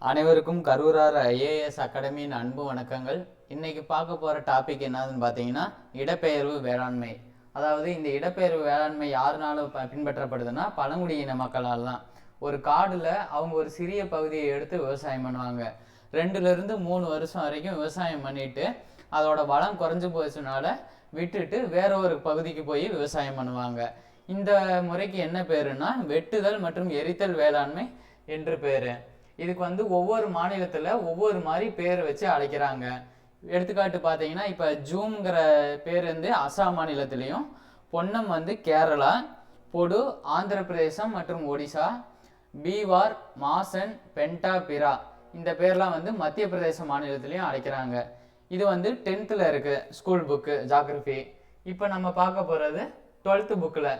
அனைவருக்கும் கரூரார் ஐஏஎஸ் அகாடமியின் அன்பு வணக்கங்கள். இன்னைக்கு பார்க்க போகிற டாபிக் என்னதுன்னு பார்த்தீங்கன்னா இடப்பெயர்வு வேளாண்மை. அதாவது இந்த இடப்பெயர்வு வேளாண்மை யாருனால பின்பற்றப்படுதுன்னா பழங்குடியின மக்களால் தான். ஒரு காடில் அவங்க ஒரு சிறிய பகுதியை எடுத்து விவசாயம் பண்ணுவாங்க. 2லேருந்து 3 வருஷம் வரைக்கும் விவசாயம் பண்ணிட்டு அதோட வளம் குறைஞ்சு போச்சுனால விட்டுட்டு வேற ஒரு பகுதிக்கு போய் விவசாயம் பண்ணுவாங்க. இந்த முறைக்கு என்ன பேருன்னா வெட்டுதல் மற்றும் எரித்தல் வேளாண்மை என்று பேர். இதுக்கு ஒவ்வொரு மாநிலத்தில் ஒவ்வொரு மாதிரி பேர் வச்சு அழைக்கிறாங்க. எடுத்துக்காட்டு பார்த்தீங்கன்னா இப்போ ஜூம்ங்கிற பேர் அசாம் மாநிலத்திலையும், பொன்னம் கேரளா, பொடு ஆந்திர பிரதேசம் மற்றும் ஒடிசா, பீவார், மாசன், பென்டா, பிரா இந்த பேர்லாம் மத்திய பிரதேச மாநிலத்திலையும் அழைக்கிறாங்க. இது 10th இருக்கு ஸ்கூல் புக்கு ஜாகிரபி. இப்போ நம்ம பார்க்க போகிறது 12th புக்கில்.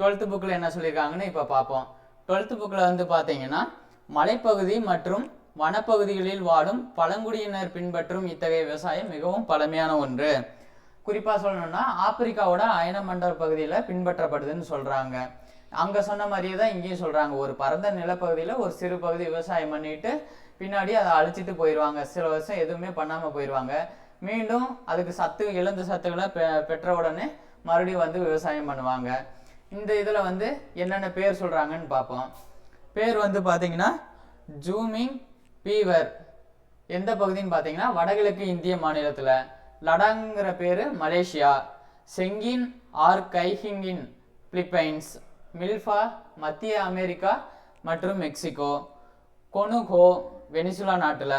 12th புக்கில் என்ன சொல்லியிருக்காங்கன்னு இப்போ பார்ப்போம். 12th புக்கில் பார்த்தீங்கன்னா மலைப்பகுதி மற்றும் வனப்பகுதிகளில் வாழும் பழங்குடியினர் பின்பற்றும் இத்தகைய விவசாயம் மிகவும் பழமையான ஒன்று. குறிப்பாக சொல்லணும்னா ஆப்பிரிக்காவோட அயன மண்டல பகுதியில் பின்பற்றப்படுதுன்னு சொல்கிறாங்க. அங்கே சொன்ன மாதிரியே தான் இங்கேயும் சொல்கிறாங்க. ஒரு பரந்த நிலப்பகுதியில் ஒரு சிறு பகுதி விவசாயம் பண்ணிட்டு பின்னாடி அதை அழிச்சிட்டு போயிடுவாங்க. சில வருஷம் எதுவுமே பண்ணாமல் போயிடுவாங்க. மீண்டும் அதுக்கு இழந்த சத்துக்களை பெற்ற உடனே மறுபடியும் விவசாயம் பண்ணுவாங்க. இந்த இதில் என்னென்ன பேர் சொல்கிறாங்கன்னு பார்ப்போம். பேர் பார்த்தீங்கன்னா ஜூமிங் பீவர் எந்த பகுதின்னு பார்த்தீங்கன்னா வடகிழக்கு இந்திய மாநிலத்தில். லடாங்கிற பேர் மலேசியா, செங்கின் ஆர் கைஹிங்கின் பிலிப்பைன்ஸ், மில்ஃபா மத்திய அமெரிக்கா மற்றும் மெக்சிகோ, கொனுகோ வெனிசுலா நாட்டில்,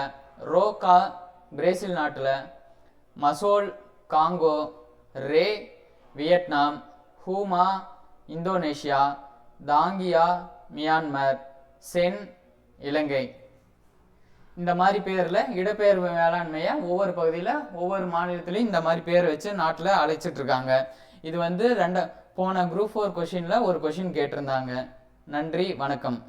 ரோக்கா பிரேசில் நாட்டில், மசோல் காங்கோ, ரே வியட்நாம், ஹூமா இந்தோனேஷியா, தாங்கியா மியான்மர், சென் இலங்கை. இந்த மாதிரி பேரில் இடப்பெயர்வு வேளாண்மையை ஒவ்வொரு பகுதியில் ஒவ்வொரு மாநிலத்திலையும் இந்த மாதிரி பேர் வச்சு நாட்டில் அழைச்சிட்டு இருக்காங்க. இது போன குரூப் 4 கொஷினில் ஒரு கொஷின் கேட்டிருந்தாங்க. நன்றி, வணக்கம்.